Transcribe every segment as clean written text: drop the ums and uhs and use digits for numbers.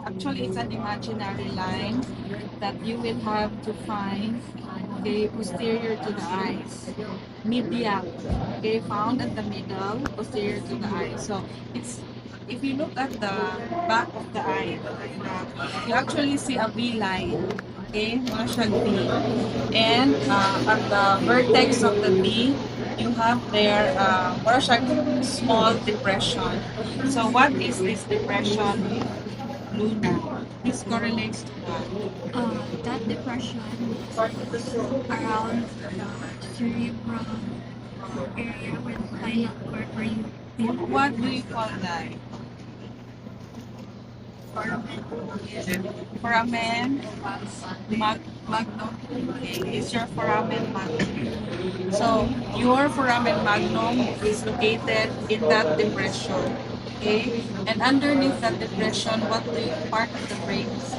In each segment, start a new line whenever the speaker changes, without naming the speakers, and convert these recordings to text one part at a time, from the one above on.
Actually, it's an imaginary line that you will have to find, okay, posterior to the eyes. Medial, okay, found at the middle, posterior to the eye. So it's, if you look at the back of the eye, you actually see a V line, okay, mga siyang V. And at the vertex of the V, you have there more siyang small depression. So what is this depression? Luna. This correlates to that.
That depression around the cerebral area where the spinal cord where you feel
What do you call that? Foramen magnum. Okay, it's your foramen magnum. So your foramen magnum is located in that depression. Okay, and underneath that depression, what do you, part of the brain is?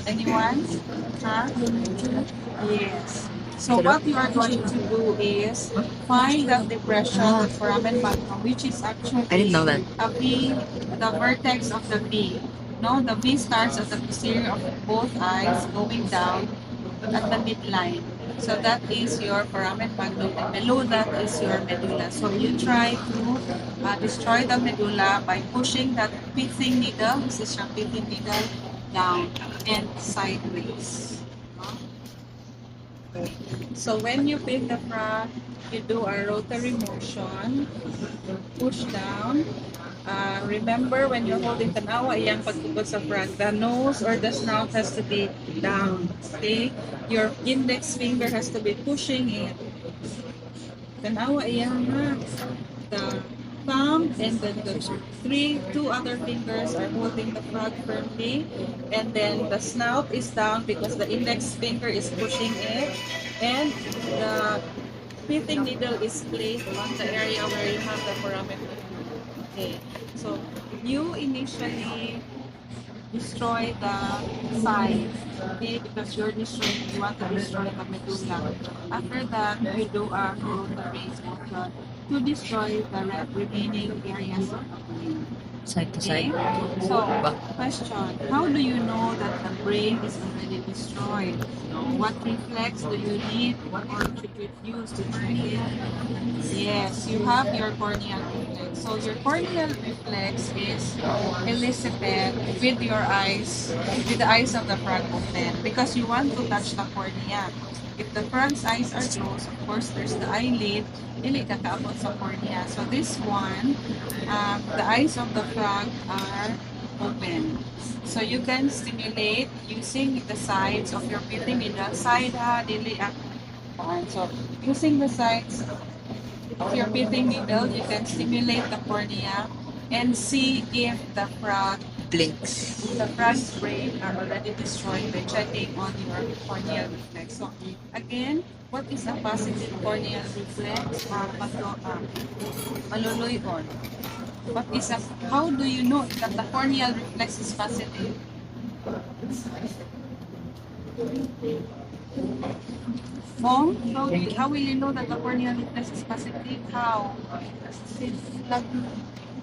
Anyone? Huh? Yes. So what you are going to do is find that depression, the foramen magnum, which is actually
I didn't know that.
a V, the vertex of the V. No, the V starts at the posterior of both eyes, going down at the midline. So that is your foramen magnum, and below that is your medulla. So you try to destroy the medulla by pushing that pithing needle. This is your pithing needle down and sideways. So when you pin the frog, you do a rotary motion, push down. Remember when you're holding tanawa, iyang pagtugod sa frog, the nose or the snout has to be down. Okay? Your index finger has to be pushing it. Tanawa iyang ha. The thumb and then the two other fingers are holding the frog firmly, and then the snout is down because the index finger is pushing it, and the pithing needle is placed on the area where you have the foramen. Okay, so you initially destroy the side, okay, because you want to destroy the medulla. After that, you do a rotary motion to destroy the remaining areas of the brain.
Side to
Okay?
side.
So, question, how do you know that the brain is already destroyed? What reflex do you need or should you use to check it? Yes, you have your corneal reflex. So your corneal reflex is elicited with your eyes, with the eyes of the frog open, because you want to touch the cornea. If the frog's eyes are closed, of course, there's the eyelid, dili kakaabot sa cornea. So this one, the eyes of the frog are open. So you can stimulate using the sides of your pithing needle. Side ha, dili so using the sides of your pithing needle, you can stimulate the cornea and see if the
Blinks.
frog's brain are already destroyed by checking on your corneal reflex. So again, what is a positive corneal reflex? Maluluyon. How do you know that the corneal reflex is positive? Mom, how will you know that the corneal reflex is positive? How?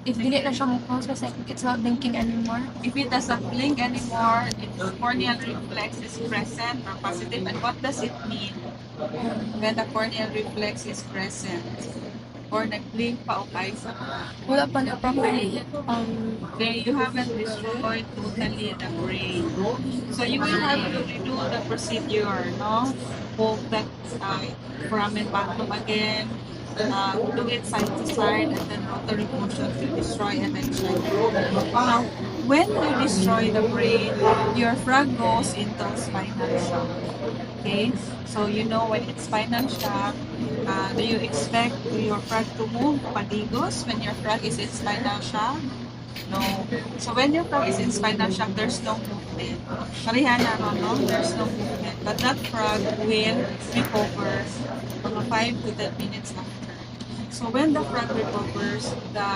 if dili na siya mo-close kasi it's not blinking anymore.
If it doesn't blink anymore, if the corneal reflex is present or positive, and what does it mean when the corneal reflex is present? Or nag-blink pa o eyes?
Wala pa na properly.
Okay, you haven't destroyed totally the brain. So you will have to redo the procedure, no? Hold that foramen magnum again, do it side to side, and then rotary motion to destroy and then check. When you destroy the brain, your frog goes into spinal shock. Okay, so you know when it's spinal shock, do you expect your frog to move paligos when your frog is in spinal shock? No. So when your frog is in spinal shock, there's no movement. Parihana, no? There's no movement. But that frog will recover from 5 to 10 minutes after. So when the frog recovers, the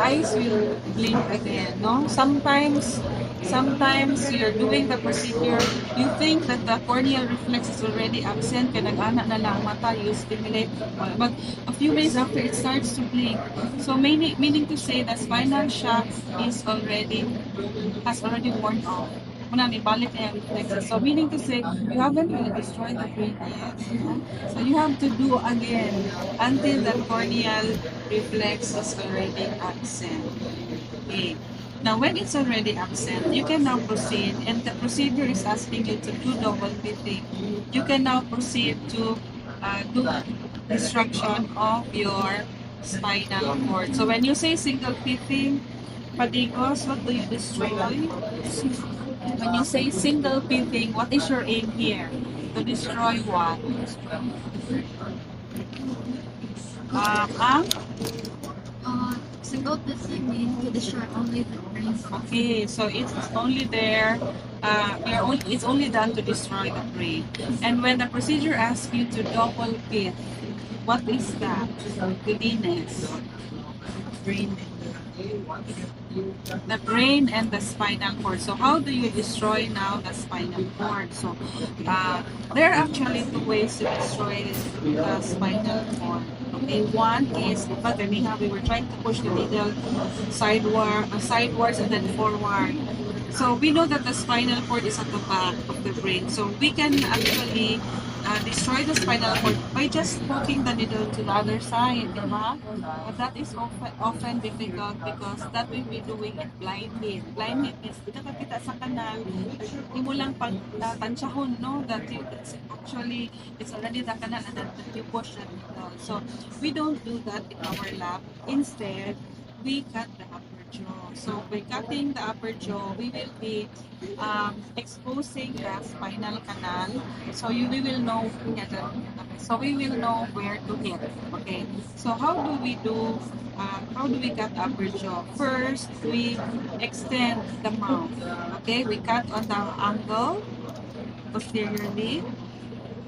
eyes will blink again, no? Sometimes sometimes you're doing the procedure, you think that the corneal reflex is already absent, kaya nag-ana na lang mata, you stimulate, but a few minutes after it starts to blink. So meaning to say the spinal shock has already worn off. Muna, may balik na yung reflexes. So meaning to say, you haven't really destroyed the brain yet. So you have to do again until the corneal reflex is already absent. Okay. Now, when it's already absent, you can now proceed, and the procedure is asking you to do double fitting. You can now proceed to do destruction of your spinal cord. So when you say single fitting, Padigos, what do you destroy? When you say single fitting, what is your aim here? To destroy what? Ang
Single fitting means to destroy only the brain.
Okay, so it's only there. It's only done to destroy the brain. And when the procedure asks you to double fit, what is that? Goodness. The brain and the spinal cord. So how do you destroy now the spinal cord? So there are actually two ways to destroy the spinal cord. Okay, one is, we were trying to push the needle sidewards and then forward. So we know that the spinal cord is at the back of the brain. So we can actually destroy the spinal cord by just poking the needle to the other side, di ba? But that is often difficult because that will be doing it blindly. Blind hit means hindi ka kita sa kanal, hindi mo lang tansyahon, no? That it's actually, it's already the canal and then you push the needle. So we don't do that in our lab. Instead, we cut the upper jaw. So by cutting the upper jaw, we will be exposing the spinal canal. So we will know where to hit. Okay. So how do we cut upper jaw? First, we extend the mouth. Okay, we cut on the angle posteriorly.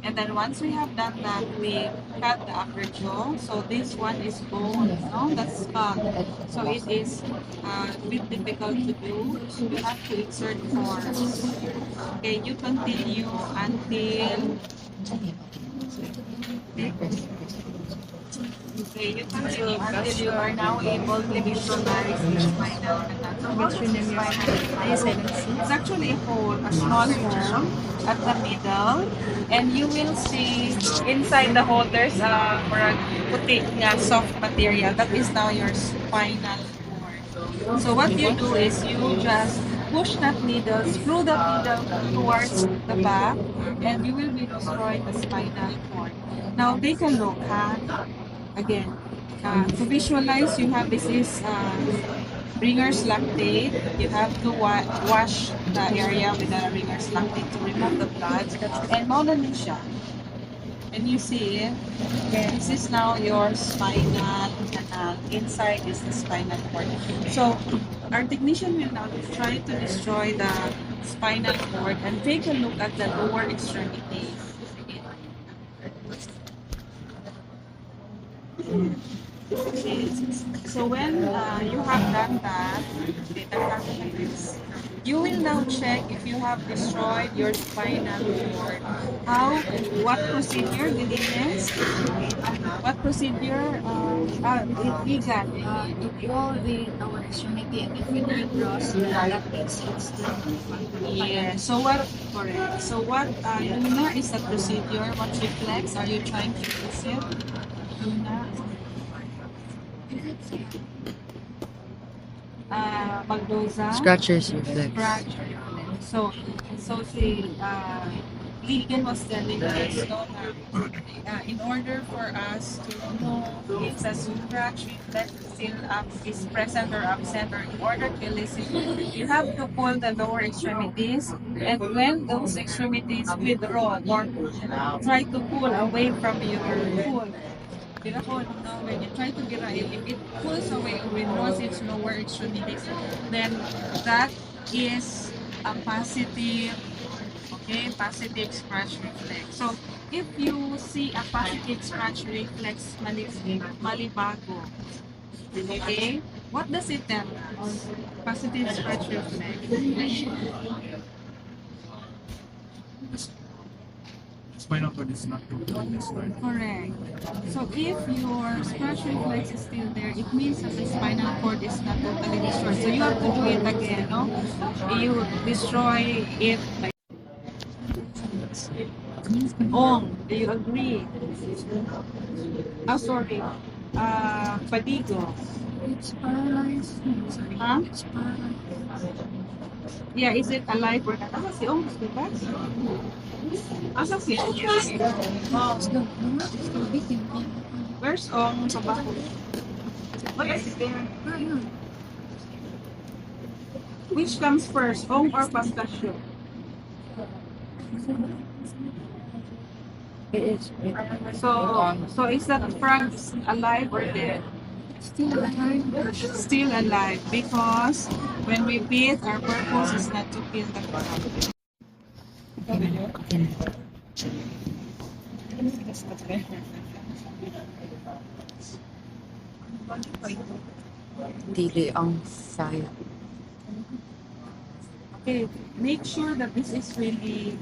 And then once we have done that, we cut the upper jaw. So this one is bone, no? That's skull. So it is a bit difficult to do. So we have to exert force. Okay, you continue until you are now able to visualize the spinal canal. It's actually a small hole at the middle, and you will see inside the hole there's a puti nga soft material. That is now your spinal cord. So what you do is you just push that needle, screw the needle towards the back, and you will be destroying the spinal cord. Now take a look, again. To visualize, you have this is Ringer's lactate. You have to wash the area with the Ringer's lactate to remove the blood. And maunanin siya. And you see, this is now your spinal canal. Inside is the spinal cord. So our technician will now try to destroy the spinal cord and take a look at the lower extremities. Okay. So when you have done that, you will now check if you have destroyed your spinal cord. What procedure did it miss? What procedure? Vegan.
If all the lower extremity and if you cross, that makes sense.
Yeah. So what? Correct. So what? Luna is the procedure. What reflex are you trying to use it? Luna. Magdosa.
Scratchers reflex.
So si Ligan was telling us, no, in order for us to know if the scratch reflex is present or absent, or in order to elicit, you have to pull the lower extremities, and when those extremities withdraw or try to pull away from your pull, when you try to get it, if it pulls away or withdraws its lower extremities, then that is a positive scratch reflex. So if you see a positive scratch reflex malibago, okay, What does it tell us? Positive stretch reflex.
Spinal cord is not totally destroyed.
Correct. So if your stretch reflex is still there, it means that the spinal cord is not totally destroyed. So you have to do it again, no? You destroy it like Ong, do you agree? Oh, sorry. Padigo.
It's paralyzed. Sorry.
Huh?
It's paralyzed.
Yeah, is it alive or not? Asa si Ong, diba? Asa si Ong? Oh,
It's the beating.
where's Ong sa baho? Where is it there?
Ayun.
Which comes first, Ong or Pistachio?
It is.
So is that frog alive or dead?
Still alive.
Still alive because when we beat, our purpose is not to kill the frog.
Dili ang saya.
Okay, make sure that this is really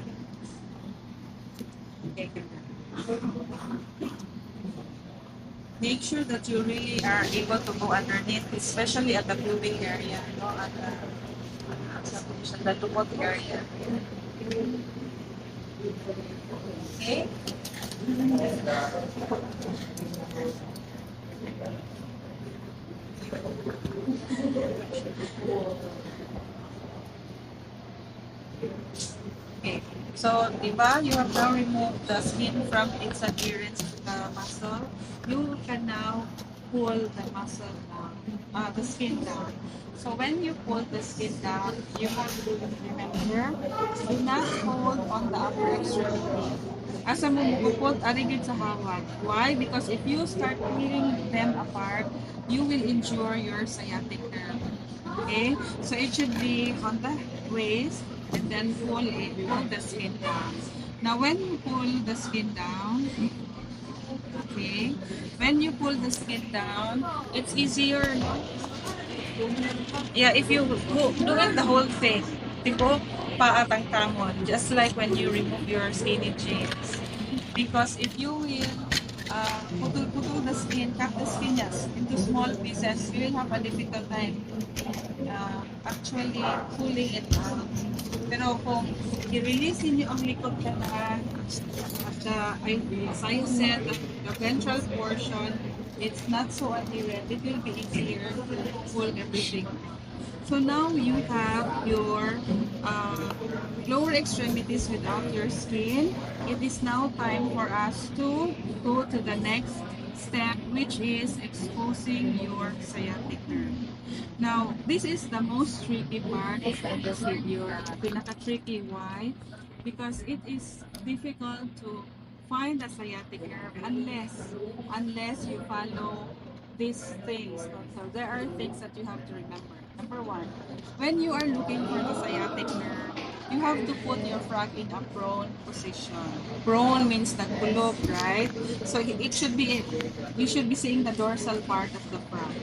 make sure that you really are able to go underneath, especially at the pubic area, no, at the lubot area. Okay. Okay. So, diba, you have now removed the skin from its adherence to the muscle. You can now pull the muscle down, the skin down. So, when you pull the skin down, you have to remember, do not hold on the upper extremity. Asa mo mupupot, arigid sa hawak. Why? Because if you start pulling them apart, you will injure your sciatic nerve. Okay? So, it should be on the waist, and then pull the skin down. Now, when you pull the skin down, okay, when you pull the skin down, it's easier. Yeah, if you do it the whole thing, tipo paatang tamon, just like when you remove your skinny jeans. Because if you will putol the skin, cut the skin yes, into small pieces, you will have a difficult time actually pulling it out. Pero kung i-release niyo ang likod kanan at as I said, the ventral portion, it's not so adherent. It will be easier to pull everything. So now you have your lower extremities without your skin. It is now time for us to go to the next step, which is exposing your sciatic nerve. Now, this is the most tricky part of the procedure. Pinaka-tricky, why? Because it is difficult to find the sciatic nerve unless you follow these things. So there are things that you have to remember. Number one, when you are looking for the sciatic nerve, you have to put your frog in a prone position. Prone means nagkulog, right? So it should be, you should be seeing the dorsal part of the frog.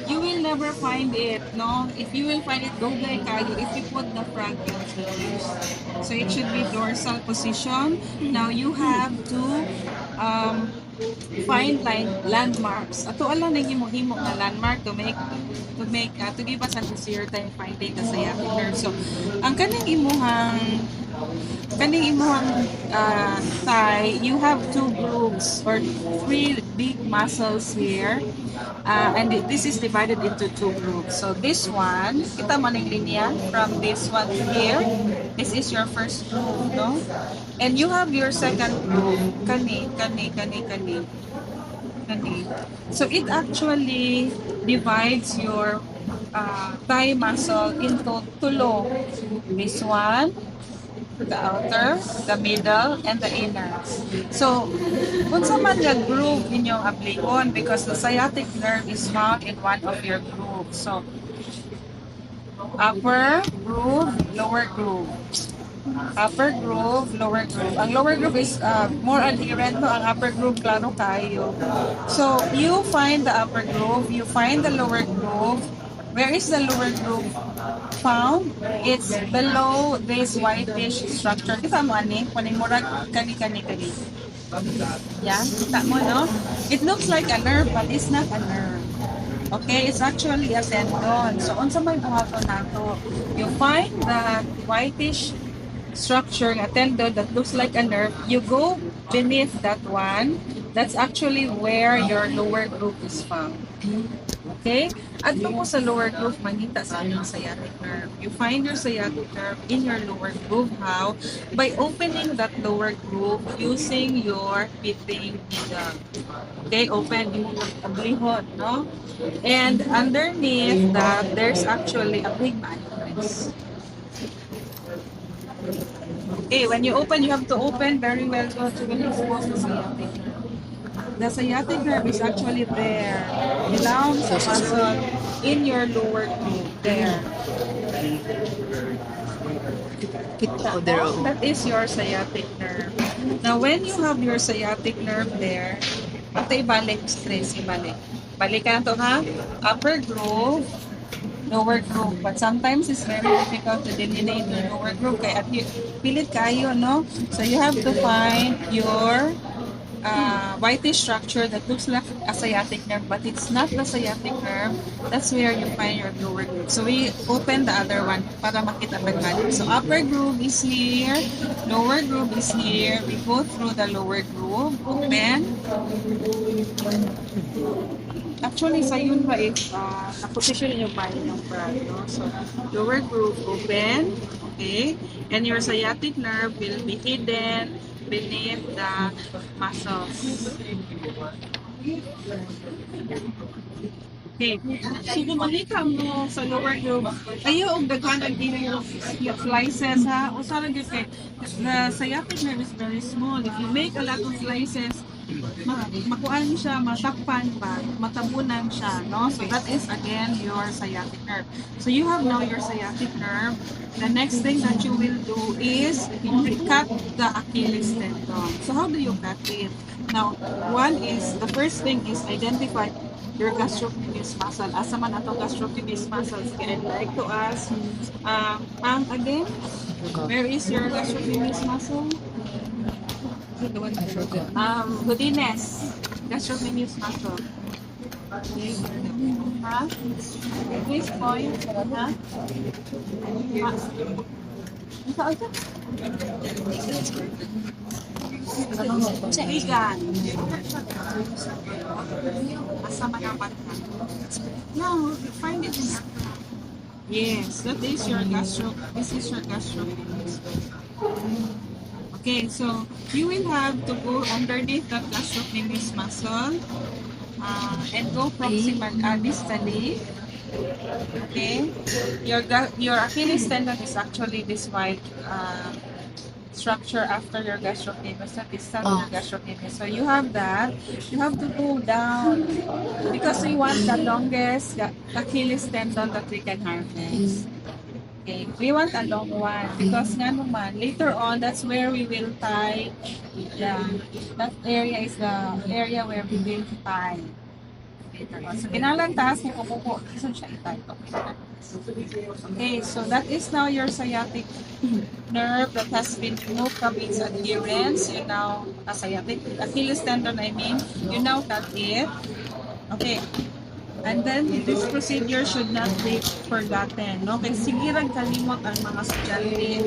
You will never find it, no? If you will find it, dogay kayo if you put the frog in reverse. So it should be dorsal position. Now you have to find landmarks. Ato ala nang himo-himo nga landmark to give us an easier time finding the sciatic nerve. So ang kaning imuhang thigh, you have two grooves or three big muscles here. And this is divided into two groups. So this one, kita man ang linya from this one to here. This is your first groove, no? And you have your second groove, kani. So it actually divides your thigh muscle into tulo. This one, the outer, the middle, and the inner. So, kung sa man nga groove inyong aplikon because the sciatic nerve is found in one of your grooves. So, upper groove, lower groove. Upper groove, lower groove. Ang lower groove is more adherent, no? Ang upper groove, klaro kayo. So, you find the upper groove, you find the lower groove. Where is the lower groove found? It's below this whitish structure. Kita mo, ani? Kuning murag kani. Yan, kita mo, no? It looks like a nerve, but it's not a nerve. Okay, it's actually a tendon. So, unsa may buhaton nato? You find that whitish structure, a tendon that looks like a nerve, you go beneath that one. That's actually where your lower groove is found. Okay? At mo sa lower groove, manita sa inyong sciatic nerve. You find your sciatic nerve in your lower groove. How? By opening that lower groove using your fitting needle. Okay, open yung ablihon, no? And underneath that, there's actually a big matrix. Okay, when you open, you have to open very well to expose the sciatic nerve. The sciatic nerve is actually there, down sa muscle in your lower groove, there.
Kita ko there.
That is your sciatic nerve. Now, when you have your sciatic nerve there, patay balik, stress, ibalik. Balik ka na to, ha? Upper groove, lower groove. But sometimes it's very difficult to delineate the lower groove. Kaya at pilit kayo, no? So you have to find your whitish structure that looks like a sciatic nerve, but it's not the sciatic nerve. That's where you find your lower groove. So we open the other one para makita pagmalik. So upper groove is here, lower groove is here. We go through the lower groove, open. Actually, sa yun ba if na-position yung body ng brad, no? So, lower groove, open, okay? And your sciatic nerve will be hidden beneath the muscles. Okay. So, bumalik mo sa lower groove. Ayaw og daghan ang yung slices, ha? O sana good kay the sciatic nerve is very small. If you make a lot of slices, makuan siya, matakpan ba, matabunan siya, no? So that is again your sciatic nerve. So you have now your sciatic nerve. The next thing that you will do is cut the Achilles tendon. So how do you cut it? Now, the first thing is identify your gastrocnemius muscle. Asa man ato gastrocnemius muscles? I'd like to ask, again, where is your gastrocnemius muscle? Godines, gastrocnemius muscle. Ha? This point, ha? Sa igan. Asa manapat ka? No, you find it in your throat. Yes, this is your gastrocnemius. Okay, so you will have to go underneath the gastrocnemius muscle and go proximal distally. Okay, your Achilles tendon is actually this white structure after your gastrocnemius, that is your gastrocnemius. So you have that. You have to go down because we want the longest Achilles tendon that we can harvest. Okay, we want a long one because nga naman, later on, that's where we will tie. That area is the area where we will tie. Later on. So, kinalang taas ni Kukuko. Isan siya itay. Okay, so that is now your sciatic nerve that has been removed from its adherence. You now, sciatic, Achilles tendon, I mean, you now cut it. Okay. And then, this procedure should not be forgotten. No? Kaya sige rin kalimot ang mga estudyante.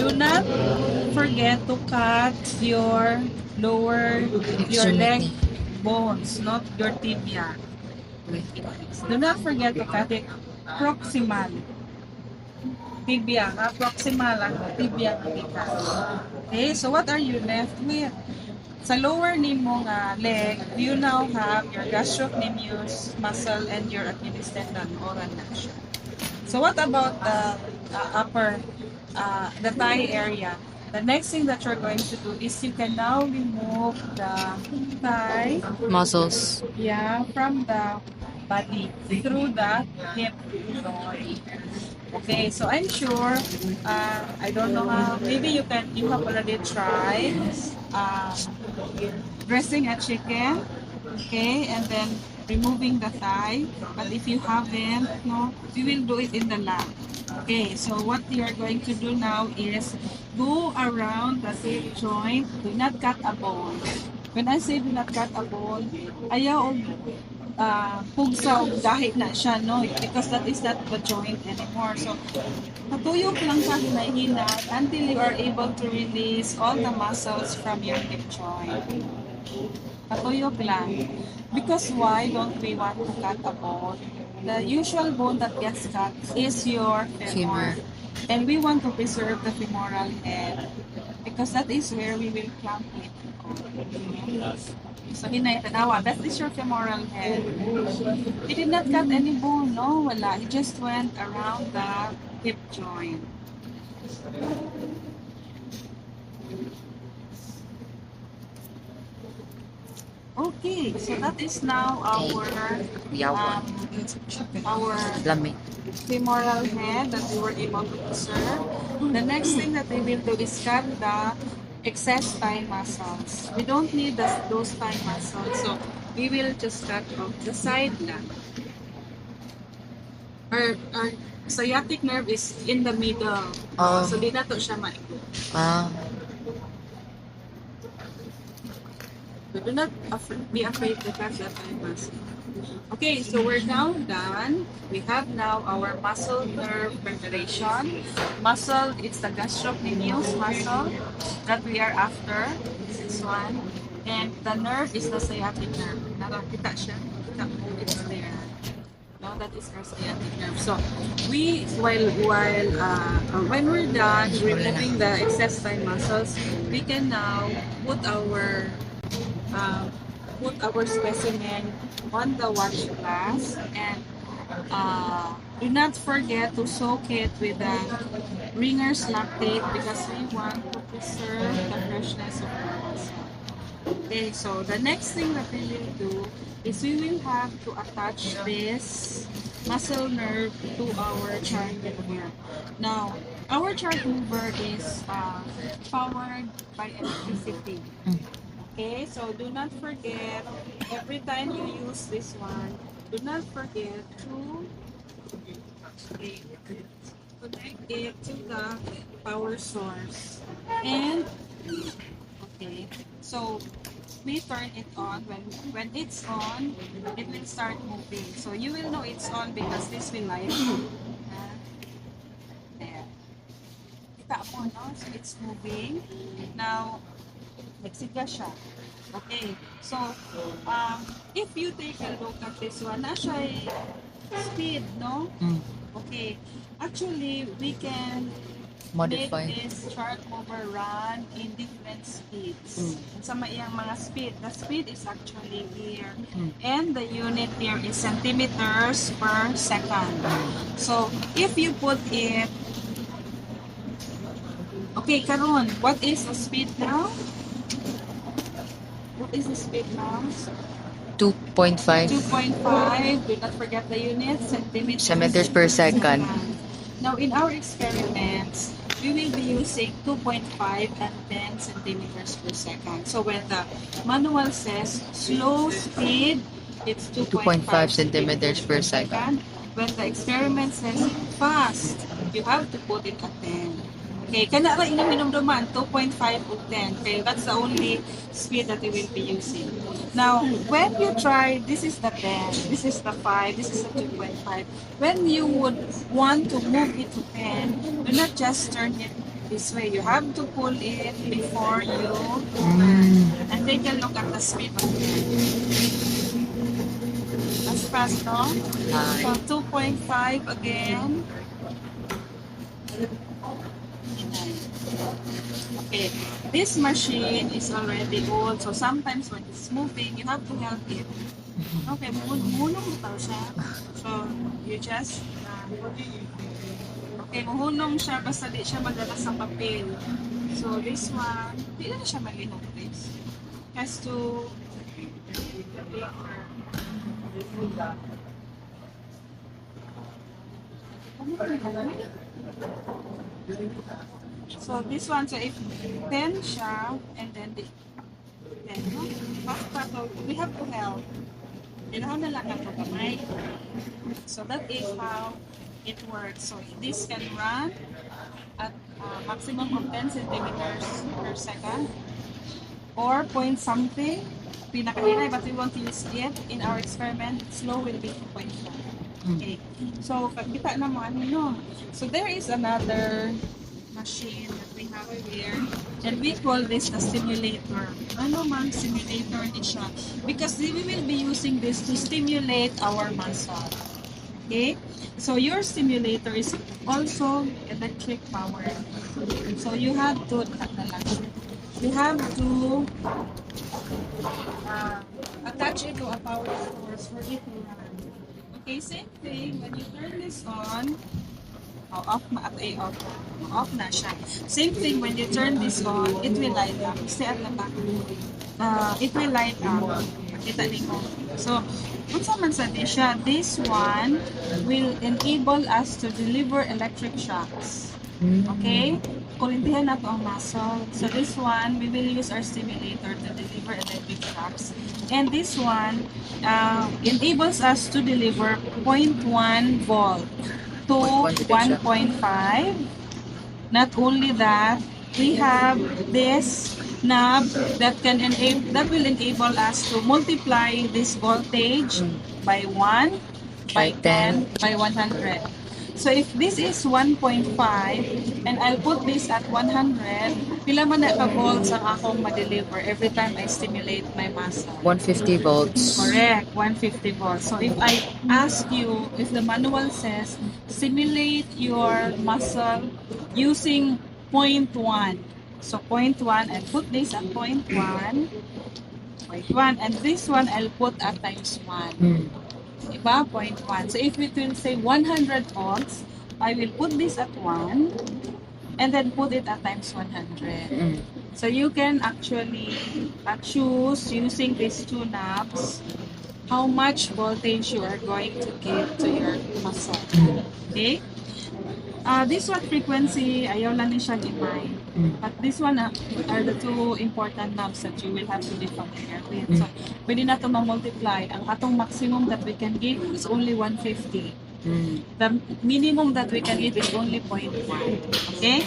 Do not forget to cut your leg bones, not your tibia. Do not forget to cut it proximal. Tibia, proximal ang tibia ng ikat. Okay, so what are you left with? Sa lower nimo nga leg, you now have your gastrocnemius muscle and your Achilles tendon, oral na siya. So what about the upper, the thigh area? The next thing that you're going to do is you can now remove the thigh
Muscles.
from the body through the hip joint. Okay, so I'm sure, I don't know how, maybe you have already tried uh, dressing a chicken, okay, and then removing the thigh. But if you haven't, no, we will do it in the lab. Okay, so what you are going to do now is go around the hip joint. Do not cut a bone. When I say do not cut a bone, ayaw pugsa o dahil na siya, no? Because that is not the joint anymore. So, patuyok lang siya hinay-hinay until you are able to release all the muscles from your hip joint. Patuyok lang. Because why don't we want to cut a bone? The usual bone that gets cut is your femur.
Femur.
And we want to preserve the femoral head because that is where we will clamp it. So, hinay tanawa, that is your femoral head. He did not cut any bone, no, wala. He just went around the hip joint. Okay, so that is now our
Yawa.
our
Lami.
femoral head that we were able to preserve. The next thing that we will do is cut the excess thigh muscles. We don't need those thigh muscles, so we will just cut off the side lang. Our sciatic nerve is in the middle.
Oh.
So di na to siya maigo.
Ah.
So do not be afraid to cut that thigh muscle. Okay, so we're now done. We have now our muscle nerve preparation. Muscle, it's the gastrocnemius muscle that we are after. This is one. And the nerve is the sciatic nerve. Nakakita siya. Kita mo, it's there. No, that is our sciatic nerve. So, when we're done removing the excess thigh muscles, we can now put our specimen on the watch glass and do not forget to soak it with the Ringer's lactate because we want to preserve the freshness of the muscle. Okay, so the next thing that we will do is we will have to attach this muscle nerve to our chart mover. Now, our chart mover is powered by electricity. Okay, so do not forget, every time you use this one, do not forget to connect it to the power source. And, okay, so we turn it on. When it's on, it will start moving. So you will know it's on because this will light up. There. Kita mo, no? So it's moving. Now, nagsigla siya. Okay. So, if you take a look at this one, na siya speed, no? Okay. Actually, we can
Modify.
make this chart mover run in different speeds. Sa iyang mga speed. The speed is actually here. And the unit here is centimeters per second. So, if you put it okay, karon, what is the speed now? What is the speed now?
2.5
2.5. Do not forget the units.
centimeters per second.
Now, in our experiments, we will be using 2.5 and 10 centimeters per second. So, when the manual says slow speed, it's 2.5
centimeters per second.
When the experiment says fast, you have to put it at 10. Okay, kana ra inyong minumduman, 2.5 o 10. Okay, that's the only speed that we will be using. Now, when you try, this is the 10, this is the 5, this is the 2.5. When you would want to move it to 10, do not just turn it this way. You have to pull it before you turn. And take a look at the speed of 10. That's fast, no? So, 2.5 again. Okay, this machine is already old, so sometimes when it's moving, you have to help it. Okay, muhulong daw siya. So, you just, okay, muhulong siya, basta di siya madala sa papel. So, this one, di na siya malihog, please. Has to, So this one, so if 10 siya, and then the 10, no? Basta, so we have to help. Kailangan na lang ako kamay. So that is how it works. So this can run at maximum of 10 centimeters per second or point something. Pinakahinay, but we want to use it in our experiment. Slow will be 2.5. Okay. So, pagkita na mo, ano no? So, there is another machine that we have here. And we call this the simulator. Ano man, simulator ni siya. Because we will be using this to stimulate our muscle. Okay? So, your stimulator is also electric power. So, you have to, attach it to a power source for it to run. Okay, same thing. When you turn this on, off na siya. Same thing when you turn this on, it will light up. Stay at the back. It will light up. Kita niyo. So, kung sa man sa siya, this one will enable us to deliver electric shocks. Okay? Kurintihan na to ang muscle. So this one, we will use our stimulator to deliver electric shocks. And this one enables us to deliver 0.1 volt to 1.5. Not only that, we have this knob that will enable us to multiply this voltage by 1, by 10, by 100. So if this is 1.5 and I'll put this at 100, pila man na ka-volts ang akong ma-deliver every time I stimulate my muscle?
150 volts.
Correct, 150 volts. So if I ask you, if the manual says, simulate your muscle using 0.1. So 0.1, I'll put this at 0.1. 0.1. And this one, I'll put at times 1. Diba? 0.1. So if it will say 100 volts, I will put this at 1 and then put it at times 100. So you can actually choose using these two knobs how much voltage you are going to give to your muscle. Okay? This one frequency, ayaw lang ni siya i-mind. But this one are the two important knobs that you will have to be familiar with. So, pwede na ito ma-multiply. Ang atong maximum that we can give is only 150. The minimum that we can give is only 0.1. Okay?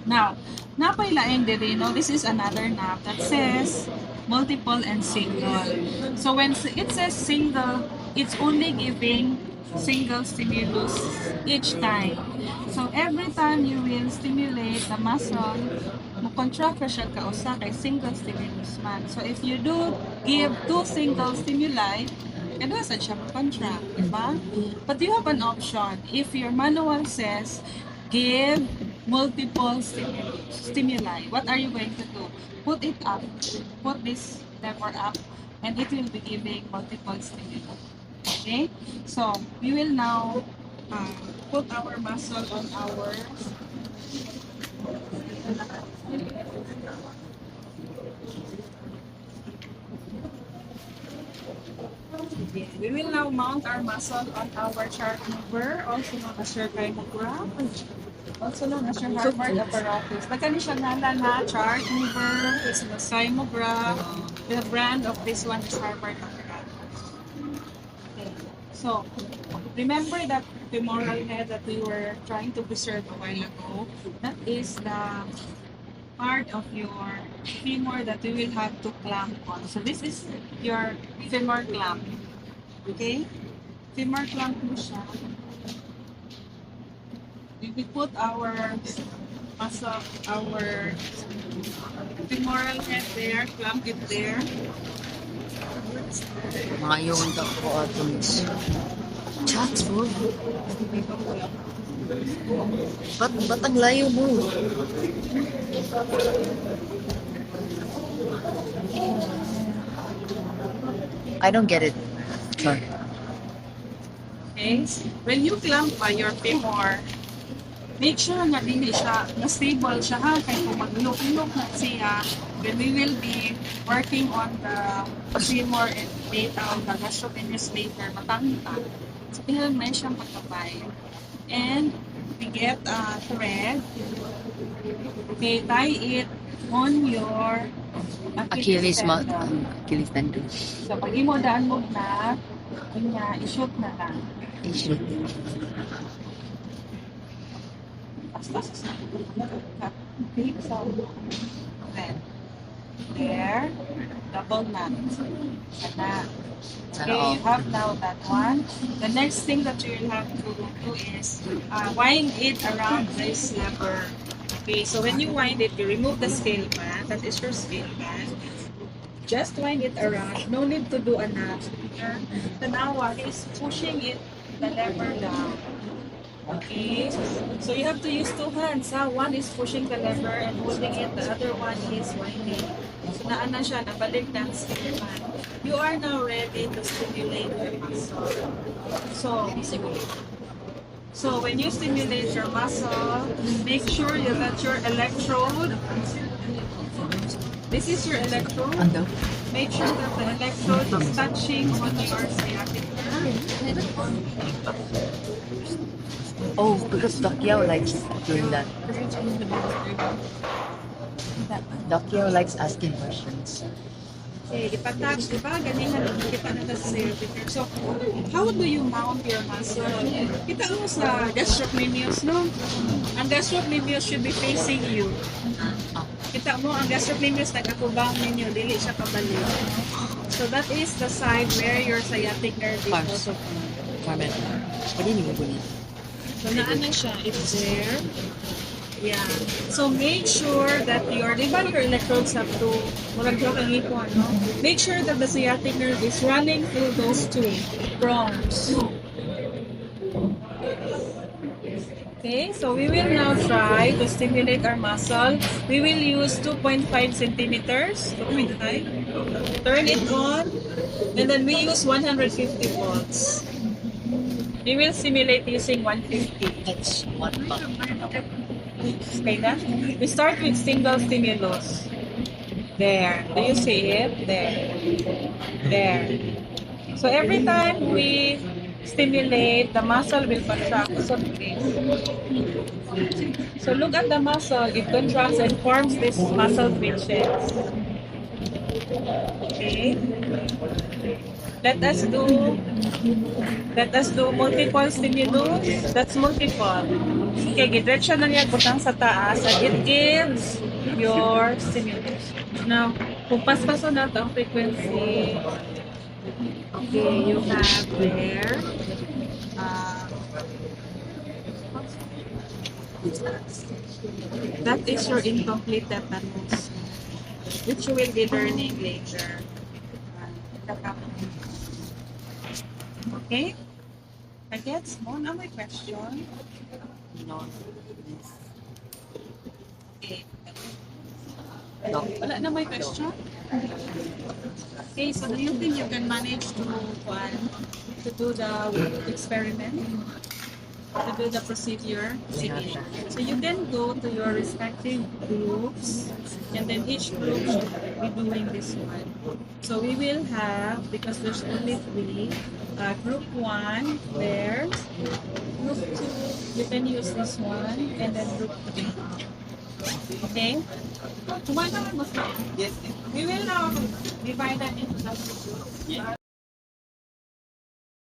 Now, napailain din, no? This is another knob that says multiple and single. So, when it says single, it's only giving single stimulus each time. So every time you will stimulate the muscle, mo-contract na siya kausa kay single stimulus man. So if you do give two single stimuli, kaya sa siya mo-contract, diba? But you have an option. If your manual says give multiple stimuli, what are you going to do? Put it up. Put this lever up and it will be giving multiple stimuli. Okay, so we will now put our muscle on our we will now mount our muscle on our chart mover, also known as your kymograph, also known as your Harvard apparatus. Nagkani siya na chart mover, is the kymograph. The brand of this one is Harvard apparatus. So, remember that femoral head that we were trying to preserve a while ago? That is the part of your femur that we will have to clamp on. So, this is your femur clamp. Okay? Femur clamp mo siya. We will put our muscle, our femoral head there, clamp it there.
Mga yung po atoms. Chats mo. Ba't ang layo mo? I don't get it. Char.
Okay? When you clamp your femur, make sure nga dili siya, na stable siya ha, kaya kung maglulok-lok na siya, then we will be working on the femur and data on the gastropenis later, matangita. So, kailan may siyang pagkabay. And we get a thread. Okay, tie it on your
Achilles
tendon.
Achilles tendon.
So, pag imo daan mo na, i-shoot na lang.
Issue.
Basta sa okay, so, then, there, double knot. Sana. Okay, you have now that one. The next thing that you will have to do is wind it around this lever. Okay, so when you wind it, you remove the scale band. That is your scale band. Just wind it around. No need to do a knot. The nawa is pushing it, the lever down. Okay, so you have to use two hands. One is pushing the lever and holding it. The other one is winding. So naana siya, nabalik na ang scale band. You are now ready to stimulate your muscle. So when you stimulate your muscle, make sure that your electrode, this is your electrode.
Ano?
Make sure that the electrode is touching on your sciatic nerve.
Oh, because Pacquiao likes doing that. Pacquiao likes asking questions.
Okay, ipatouch, di ba? Ganihan, kita na sa sciatic nerve. So, how do you mount your muscle? Kita mo sa gastrocnemius, no? Ang gastrocnemius should be facing you. Kita mo, ang gastrocnemius nag-akubang ninyo, dili siya kabalik. So, that is the side where your sciatic nerve is
Pars.
also found.
Carmen, pwede niyo guni.
So, naano siya? It's there. Yeah. So, make sure that your electrodes have to, walang joke ang ipon, no? Make sure that the sciatic nerve is running through those two prongs. Okay, so we will now try to stimulate our muscle. We will use 2.5 centimeters. 2.5. Turn it on. And then we use 150 volts. We will simulate using 150.
That's one pump.
Okay na? We start with single stimulus. There. Do you see it? There. There. So every time we stimulate, the muscle will contract. So look at the muscle. It contracts and forms these muscle twitches. Okay. Let us do multiple stimulus. That's multiple. Okay, gidiretso na niya butang sa taas and it gives your stimulus. Now, kung paspaso na ito ang frequency, okay, you have there, that is your incomplete tetanus, which you will be learning later. Okay? I guess mo na may question.
No.
Okay.
No.
Wala na may question? Okay, so do you think you can manage to do the experiment? To do the procedure? Sige. So you can go to your respective groups and then each group should be doing this one. So we will have, because there's only 3, group 1 there, group 2, you can use this one, and then group 3. Okay? We will now divide that into the groups.